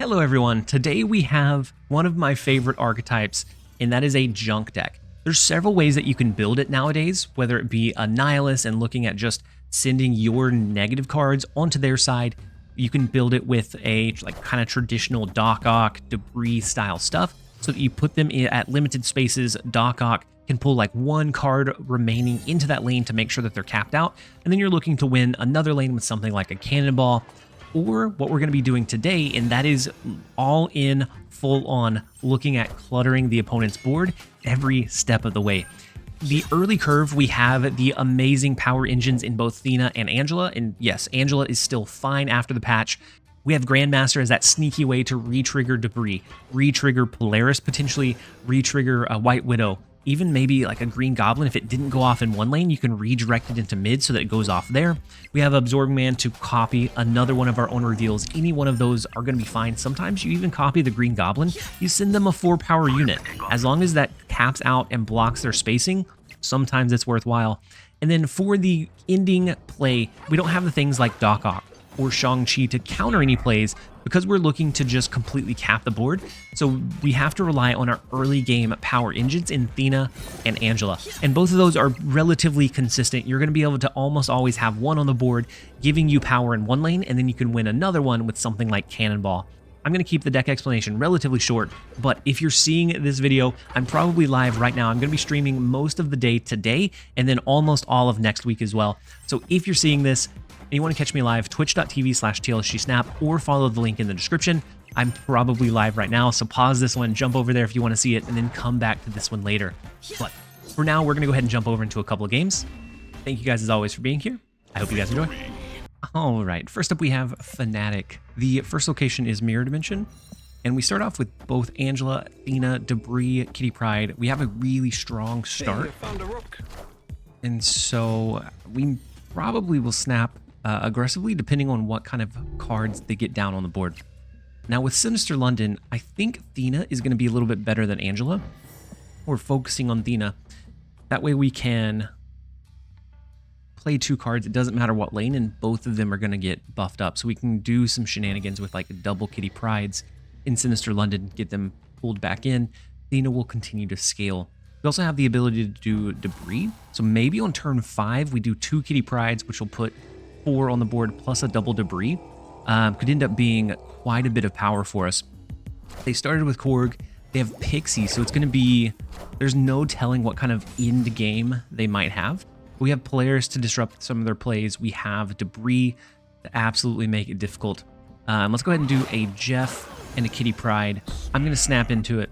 Hello everyone, today we have one of my favorite archetypes, and that is a junk deck. There's several ways that you can build it nowadays, whether it be Annihulus and looking at just sending your negative cards onto their side. You can build it with a kind of traditional Doc Debris style stuff, so that you put them at limited spaces. Doc can pull like one card remaining into that lane to make sure that they're capped out, and then you're looking to win another lane with something like a Cannonball, or what we're going to be doing today, and that is all in, full on, looking at cluttering the opponent's board every step of the way. The early curve, we have the amazing power engines in both Thena and Angela, and yes, Angela is still fine after the patch. We have Grandmaster as that sneaky way to re-trigger Debris, re-trigger Polaris potentially, re-trigger a White Widow, even maybe like a Green Goblin. If it didn't go off in one lane, you can redirect it into mid so that it goes off there. We have Absorbing Man to copy another one of our own reveals. Any one of those are going to be fine. Sometimes you even copy the Green Goblin. You send them a 4-power unit. As long as that caps out and blocks their spacing, sometimes it's worthwhile. And then for the ending play, we don't have the things like Doc Ock or Shang-Chi to counter any plays because we're looking to just completely cap the board. So we have to rely on our early game power engines in Thena and Angela. And both of those are relatively consistent. You're going to be able to almost always have one on the board giving you power in one lane, and then you can win another one with something like Cannonball. I'm going to keep the deck explanation relatively short, but if you're seeing this video, I'm probably live right now. I'm going to be streaming most of the day today and then almost all of next week as well. So if you're seeing this and you want to catch me live, twitch.tv/TLSG Snap, or follow the link in the description. I'm probably live right now, so pause this one, jump over there if you want to see it, and then come back to this one later. But for now, we're going to go ahead and jump over into a couple of games. Thank you guys as always for being here. I hope you guys enjoy. All right, first up we have Fnatic. The first location is Mirror Dimension, and we start off with both Angela, Thena, Debris, Kitty Pryde. We have a really strong start, and so we probably will snap aggressively depending on what kind of cards they get down on the board. Now with Sinister London, I think Thena is going to be a little bit better than Angela. We're focusing on Thena. That way we can play 2 cards. It doesn't matter what lane, and both of them are going to get buffed up. So we can do some shenanigans with like double Kitty Prydes in Sinister London, get them pulled back in. Thena will continue to scale. We also have the ability to do Debris. So maybe on turn 5, we do 2 Kitty Prydes, which will put 4 on the board plus a double Debris. Could end up being quite a bit of power for us. They started with Korg. They have Pixie, so it's going to be, there's no telling what kind of end game they might have. We have Polaris to disrupt some of their plays. We have Debris to absolutely make it difficult. Let's go ahead and do a Jeff and a Kitty Pryde. I'm going to snap into it.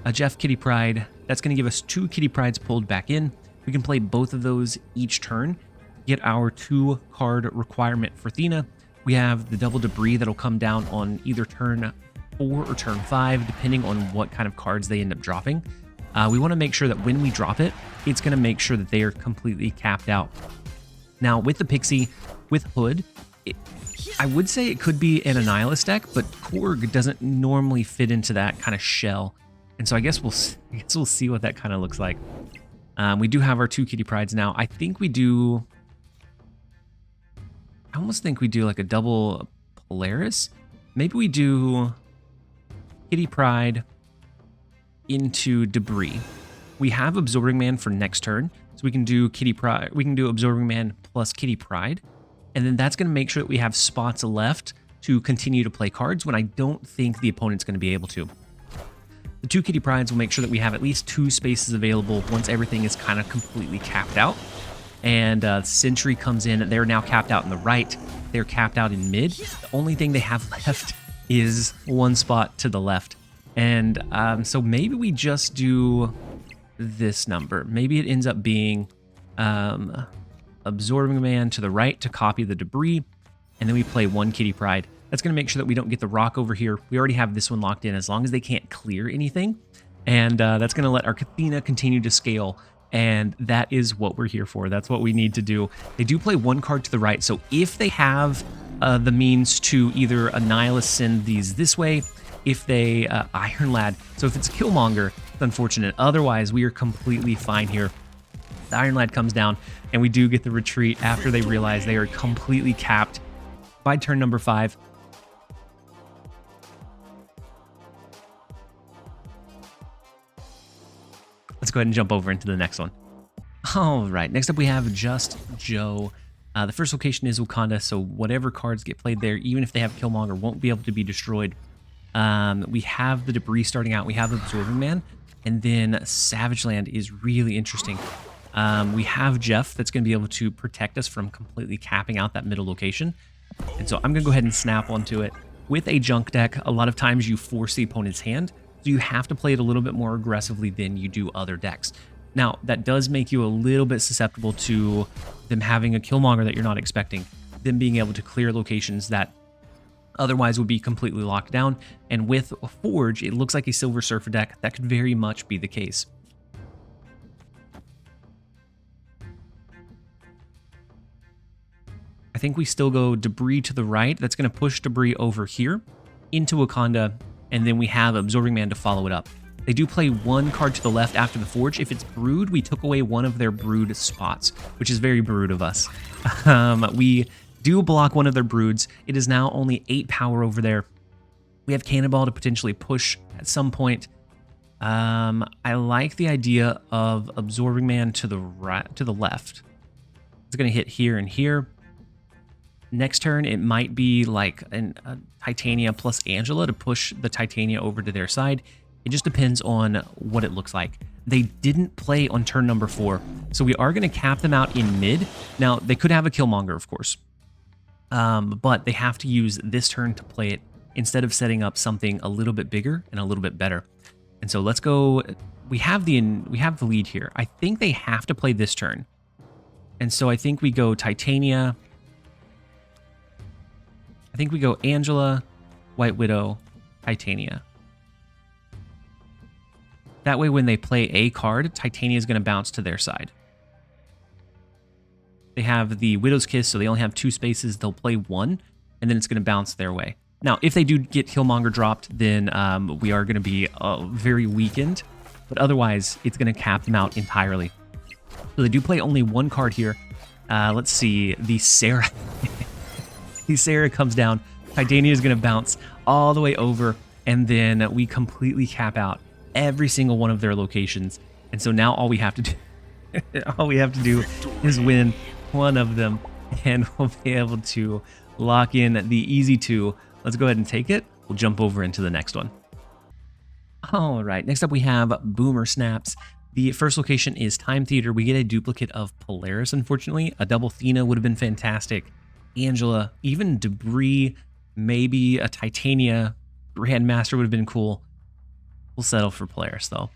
A Jeff Kitty Pryde, that's going to give us 2 Kitty Prydes pulled back in. We can play both of those each turn, get our 2 card requirement for Thena. We have the double Debris that'll come down on either turn 4 or turn 5, depending on what kind of cards they end up dropping. We want to make sure that when we drop it, it's going to make sure that they are completely capped out. Now with the Pixie, with Hood, I would say it could be an Annihilus deck, but Korg doesn't normally fit into that kind of shell. And so I guess we'll see what that kind of looks like. We do have our 2 Kitty Prydes now. I think we do, I almost think we do like a double Polaris. Maybe we do Kitty Pryde into Debris. We have Absorbing Man for next turn, so we can do Kitty Pryde. We can do Absorbing Man plus Kitty Pryde, and then that's going to make sure that we have spots left to continue to play cards when I don't think the opponent's going to be able to. The 2 Kitty Prydes will make sure that we have at least 2 spaces available once everything is kind of completely capped out. And Sentry comes in. They're now capped out in the right. They're capped out in mid. The only thing they have left is 1 spot to the left. And so maybe we just do this number. Maybe it ends up being Absorbing Man to the right to copy the Debris. And then we play 1 Kitty Pryde. That's going to make sure that we don't get the rock over here. We already have this one locked in as long as they can't clear anything. And that's going to let our Thena continue to scale. And that is what we're here for. That's what we need to do. They do play 1 card to the right. So if they have the means to either Annihilus send these this way, if they Iron Lad. So if it's Killmonger, it's unfortunate. Otherwise, we are completely fine here. The Iron Lad comes down, and we do get the retreat after they realize they are completely capped by turn number 5. Let's go ahead and jump over into the next one. All right, next up we have Just Joe. The first location is Wakanda, so whatever cards get played there, even if they have Killmonger, won't be able to be destroyed. We have the Debris starting out. We have Absorbing Man, and then Savage Land is really interesting. We have Jeff that's going to be able to protect us from completely capping out that middle location. And so I'm going to go ahead and snap onto it. With a junk deck, a lot of times you force the opponent's hand, so you have to play it a little bit more aggressively than you do other decks. Now, that does make you a little bit susceptible to them having a Killmonger that you're not expecting, them being able to clear locations that otherwise would be completely locked down. And with a Forge, it looks like a Silver Surfer deck. That could very much be the case. I think we still go Debris to the right. That's going to push Debris over here into Wakanda, and then we have Absorbing Man to follow it up. They do play one card to the left after the Forge. If it's Brood, we took away one of their Brood spots, which is very Brood of us. We do block one of their Broods. It is now only 8 power over there. We have Cannonball to potentially push at some point. I like the idea of Absorbing Man to the right, to the left. It's going to hit here and here. Next turn, it might be like a Titania plus Angela to push the Titania over to their side. It just depends on what it looks like. They didn't play on turn number 4, so we are going to cap them out in mid. Now, they could have a Killmonger, of course, but they have to use this turn to play it instead of setting up something a little bit bigger and a little bit better. And so let's go. We have the lead here. I think they have to play this turn, and so I think we go Titania. I think we go Angela, White Widow, Titania. That way, when they play a card, Titania is going to bounce to their side. They have the Widow's Kiss, so they only have 2 spaces. They'll play 1, and then it's going to bounce their way. Now, if they do get Killmonger dropped, then we are going to be very weakened. But otherwise, it's going to cap them out entirely. So they do play only 1 card here. Let's see. The Sarah. The Sarah comes down. Titania is going to bounce all the way over, and then we completely cap out every single one of their locations. And so now all we have to do is win one of them, and we'll be able to lock in the easy 2. Let's go ahead and take it. We'll jump over into the next one. All right, next up we have Boomer Snaps. The first location is Time Theater. We get a duplicate of Polaris, unfortunately. A double Thena would have been fantastic. Angela, even Debris, maybe a Titania Grandmaster would have been cool. We'll settle for Polaris, though.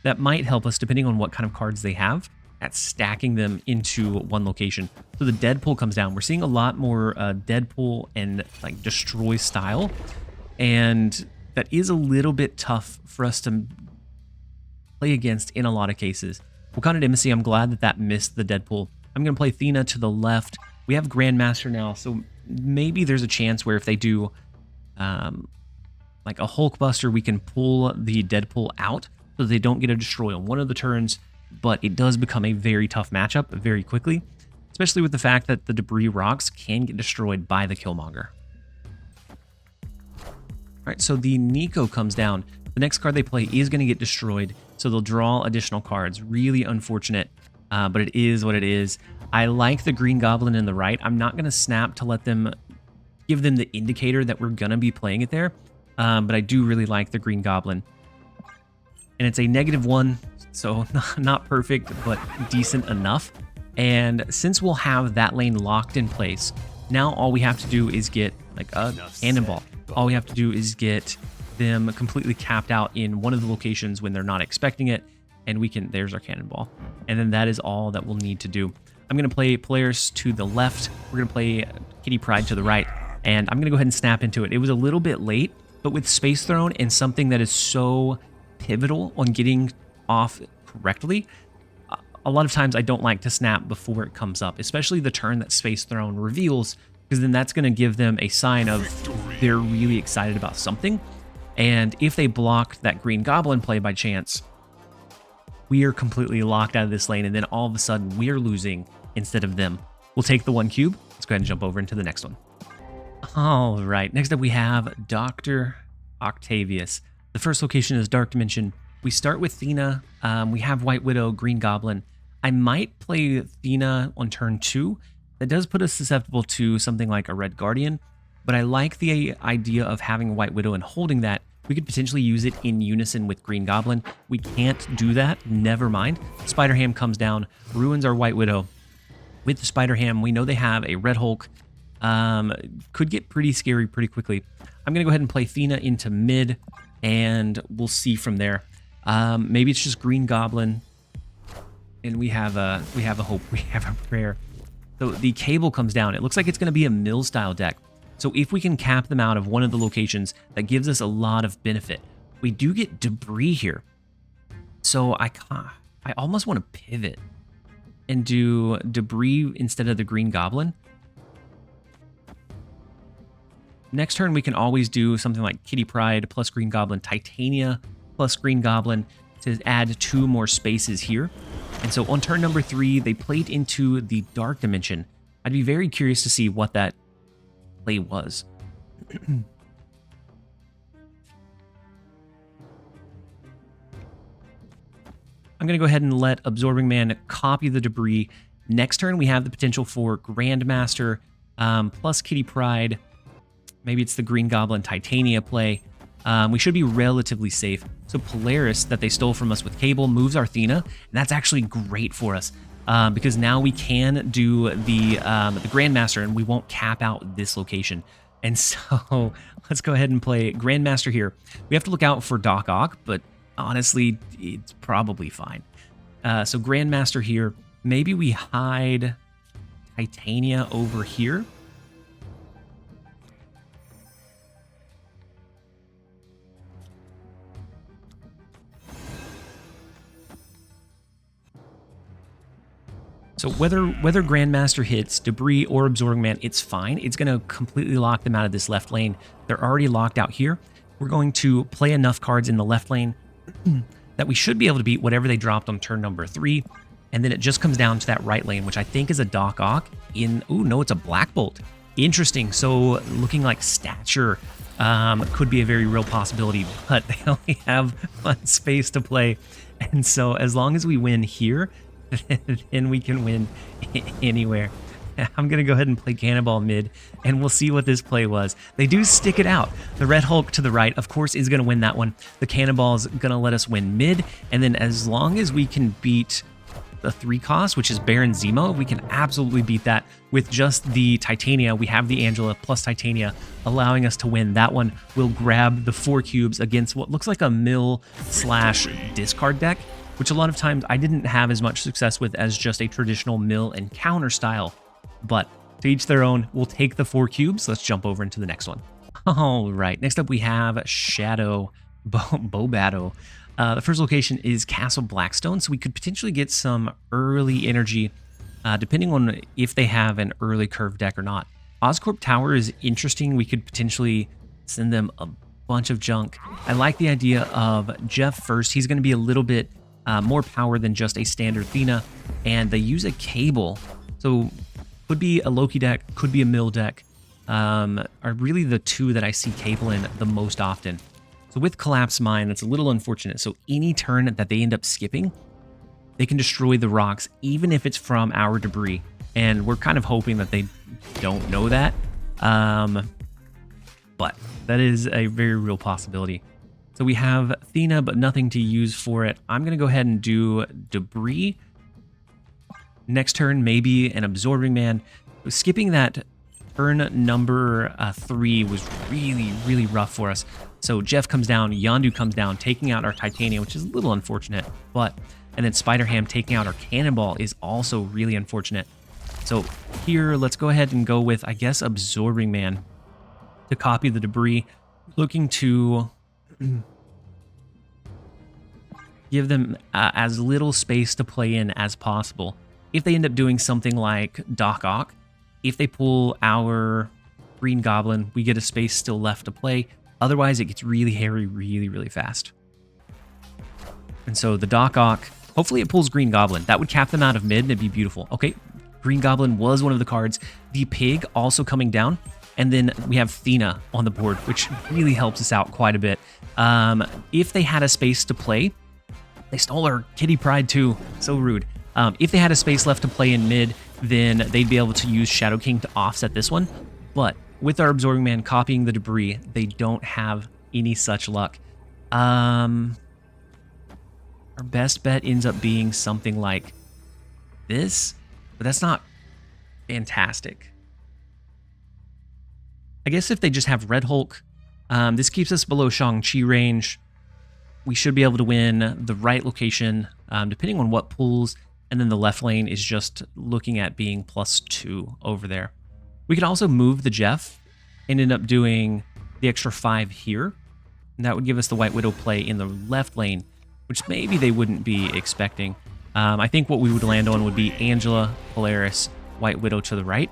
That might help us, depending on what kind of cards they have, at stacking them into one location. So the Deadpool comes down. We're seeing a lot more Deadpool and like Destroy style, and that is a little bit tough for us to play against in a lot of cases. Wakanda Embassy, I'm glad that missed the Deadpool. I'm going to play Thena to the left. We have Grandmaster now, so maybe there's a chance where if they do like a Hulkbuster, we can pull the Deadpool out so they don't get a destroy on one of the turns, but it does become a very tough matchup very quickly, especially with the fact that the Debris rocks can get destroyed by the Killmonger. All right, so the Nico comes down. The next card they play is going to get destroyed, so they'll draw additional cards. Really unfortunate, but it is what it is. I like the Green Goblin in the right. I'm not going to snap to let them give them the indicator that we're going to be playing it there. But I do really like the Green Goblin. And it's a -1, so not perfect, but decent enough. And since we'll have that lane locked in place, now all we have to do is get like a Cannonball. All we have to do is get them completely capped out in one of the locations when they're not expecting it. And we can, there's our Cannonball. And then that is all that we'll need to do. I'm going to play Polaris to the left. We're going to play Kitty Pryde to the right. And I'm going to go ahead and snap into it. It was a little bit late, but with Space Throne and something that is so pivotal on getting off correctly, a lot of times I don't like to snap before it comes up, especially the turn that Space Throne reveals, because then that's going to give them a sign of they're really excited about something. And if they block that Green Goblin play by chance, we are completely locked out of this lane, and then all of a sudden we're losing instead of them. We'll take the 1 cube. Let's go ahead and jump over into the next one. All right, next up we have Dr. Octavius. The first location is Dark Dimension. we start with Thena. We have White Widow, Green Goblin. I might play Thena on turn 2. That does put us susceptible to something like a Red Guardian, but I like the idea of having White Widow and holding that. We could potentially use it in unison with Green Goblin. We can't do that. Never mind. Spider Ham comes down, ruins our White Widow. With the Spider Ham, we know they have a Red Hulk. Could get pretty scary pretty quickly. I'm going to go ahead and play Thena into mid, and we'll see from there. Maybe it's just Green Goblin, and we have a hope. We have a prayer. So the Cable comes down. It looks like it's going to be a mill-style deck. So if we can cap them out of one of the locations, that gives us a lot of benefit. We do get Debris here. So I almost want to pivot and do Debris instead of the Green Goblin. Next turn, we can always do something like Kitty Pryde plus Green Goblin, Titania plus Green Goblin to add 2 more spaces here. And so on turn number 3, they played into the Dark Dimension. I'd be very curious to see what that play was. I'm going to go ahead and let Absorbing Man copy the Debris. Next turn, we have the potential for Grandmaster plus Kitty Pryde. Maybe it's the Green Goblin Titania play. We should be relatively safe. So Polaris that they stole from us with Cable moves our Thena, and that's actually great for us because now we can do the Grandmaster and we won't cap out this location. And so let's go ahead and play Grandmaster here. We have to look out for Doc Ock, but honestly, it's probably fine. So Grandmaster here. Maybe we hide Titania over here. So whether Grandmaster hits Debris or Absorbing Man, it's fine. It's going to completely lock them out of this left lane. They're already locked out here. We're going to play enough cards in the left lane that we should be able to beat whatever they dropped on turn number 3. And then it just comes down to that right lane, which I think is a Doc Ock in... Ooh, no, it's a Black Bolt. Interesting. So looking like Stature could be a very real possibility, but they only have 1 space to play. And so as long as we win here, then we can win anywhere. I'm going to go ahead and play Cannonball mid, and we'll see what this play was. They do stick it out. The Red Hulk to the right, of course, is going to win that one. The Cannonball's going to let us win mid, and then as long as we can beat the 3 cost, which is Baron Zemo, we can absolutely beat that with just the Titania. We have the Angela plus Titania, allowing us to win that one. We'll grab the 4 cubes against what looks like a mill/discard deck, which a lot of times I didn't have as much success with as just a traditional mill and counter style. But to each their own, we'll take the 4 cubes. Let's jump over into the next one. All right, next up we have Shadow Bobato. The first location is Castle Blackstone, so we could potentially get some early energy, depending on if they have an early curve deck or not. Oscorp Tower is interesting. We could potentially send them a bunch of junk. I like the idea of Jeff first. He's going to be a little bit more power than just a standard Thena, and they use a Cable, so could be a Loki deck, could be a mill deck, are really the 2 that I see Cable in the most often. So with Collapse Mine, that's a little unfortunate. So any turn that they end up skipping, they can destroy the rocks, even if it's from our Debris, and we're kind of hoping that they don't know that, but that is a very real possibility. So we have Thena, but nothing to use for it. I'm going to go ahead and do Debris. Next turn, maybe an Absorbing Man. Skipping that turn number 3 was really, really rough for us. So Jeff comes down, Yondu comes down, taking out our Titania, which is a little unfortunate. And then Spider Ham taking out our Cannonball is also really unfortunate. So here, let's go ahead and go with, I guess, Absorbing Man to copy the Debris. Looking to give them as little space to play in as possible. If they end up doing something like Doc Ock, if they pull our Green Goblin, we get a space still left to play. Otherwise, it gets really hairy really, really fast. And so the Doc Ock, hopefully it pulls Green Goblin. That would cap them out of mid and it'd be beautiful. Okay, Green Goblin was one of the cards. The Pig also coming down. And then we have Thena on the board, which really helps us out quite a bit. If they had a space to play, They stole our Kitty Pride too. So rude. If they had a space left to play in mid, then they'd be able to use Shadow King to offset this one. But with our Absorbing Man copying the Debris, they don't have any such luck. Our best bet ends up being something like this, but that's not fantastic. I guess if they just have Red Hulk, this keeps us below Shang-Chi range. We should be able to win the right location, depending on what pulls, and then the left lane is just looking at being +2 over there. We could also move the Jeff and end up doing the extra 5 here, and that would give us the White Widow play in the left lane, which maybe they wouldn't be expecting. I think what we would land on would be Angela, Polaris, White Widow to the right.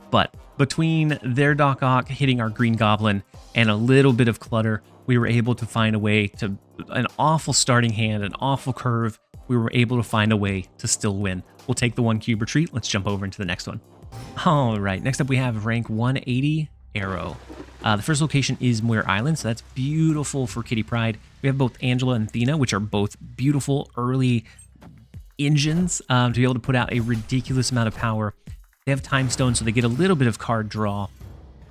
But between their Doc Ock hitting our Green Goblin and a little bit of clutter, we were able to find a way to an awful starting hand, an awful curve. We were able to find a way to still win. We'll take the 1 cube retreat. Let's jump over into the next one. All right, next up we have rank 180 Arrow. The first location is Muir Island, so that's beautiful for Kitty Pride. We have both Angela and Thena, which are both beautiful early engines to be able to put out a ridiculous amount of power. They have Time Stone, so they get a little bit of card draw.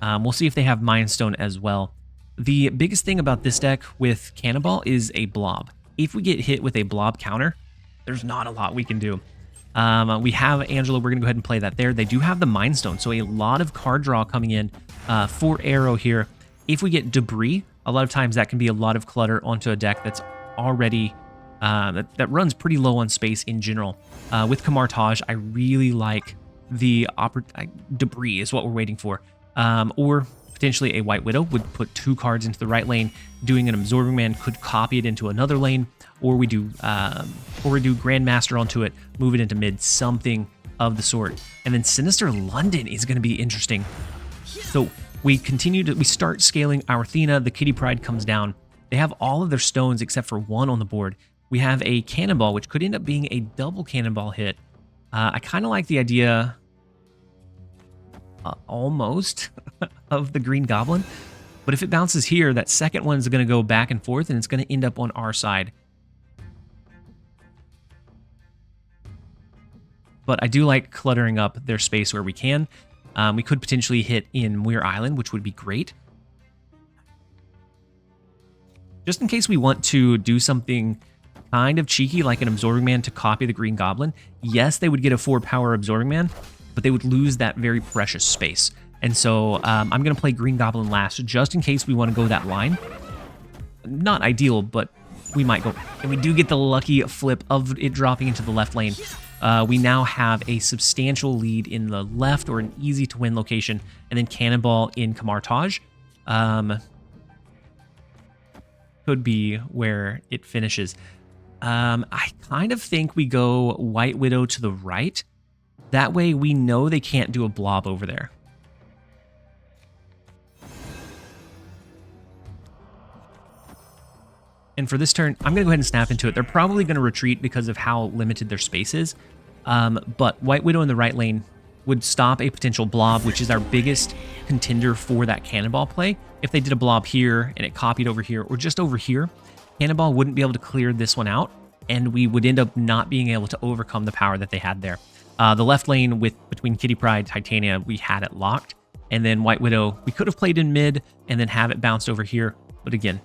We'll see if they have Mind Stone as well. The biggest thing about this deck with Cannonball is a blob. If we get hit with a blob counter, there's not a lot we can do. We have Angela, we're going to go ahead and play that there. They do have the Mind Stone, so a lot of card draw coming in for Arrow here. If we get Debris, a lot of times that can be a lot of clutter onto a deck that's already, that runs pretty low on space in general. With Kamartage, I really like the Debris is what we're waiting for. Or potentially a White Widow would put 2 cards into the right lane. Doing an Absorbing Man could copy it into another lane, or we do Grandmaster onto it, move it into mid, something of the sort. And then Sinister London is going to be interesting. So we start scaling our Thena. The Kitty Pride comes down. They have all of their stones except for 1 on the board. We have a Cannonball, which could end up being a double Cannonball hit. I kind of like the idea almost of the Green Goblin, but if it bounces here, that second one is going to go back and forth, and it's going to end up on our side. But I do like cluttering up their space where we can. We could potentially hit in Muir Island, which would be great. Just in case we want to do something kind of cheeky, like an Absorbing Man to copy the Green Goblin. Yes, they would get a 4-power Absorbing Man, but they would lose that very precious space. And so I'm going to play Green Goblin last, just in case we want to go that line. Not ideal, but we might go. And we do get the lucky flip of it dropping into the left lane. We now have a substantial lead in the left, or an easy-to-win location, and then Cannonball in Kamartage. Could be where it finishes. I kind of think we go White Widow to the right. That way we know they can't do a blob over there. And for this turn, I'm going to go ahead and snap into it. They're probably going to retreat because of how limited their space is. But White Widow in the right lane would stop a potential blob, which is our biggest contender for that Cannonball play. If they did a blob here and it copied over here, or just over here, Cannonball wouldn't be able to clear this one out, and we would end up not being able to overcome the power that they had there. The left lane between Kitty Pride, Titania, we had it locked. And then White Widow, we could have played in mid and then have it bounced over here. But again,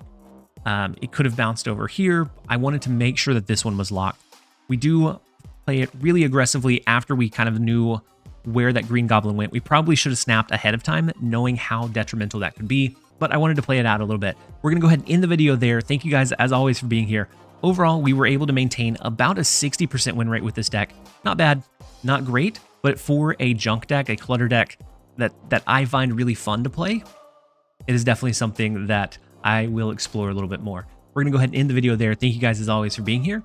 it could have bounced over here. I wanted to make sure that this one was locked. We do play it really aggressively after we kind of knew where that Green Goblin went. We probably should have snapped ahead of time, knowing how detrimental that could be. But I wanted to play it out a little bit. We're going to go ahead and end the video there. Thank you guys, as always, for being here. Overall, we were able to maintain about a 60% win rate with this deck. Not bad, not great, but for a junk deck, a clutter deck that I find really fun to play, it is definitely something that I will explore a little bit more. We're going to go ahead and end the video there. Thank you guys, as always, for being here.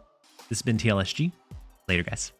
This has been TLSG. Later, guys.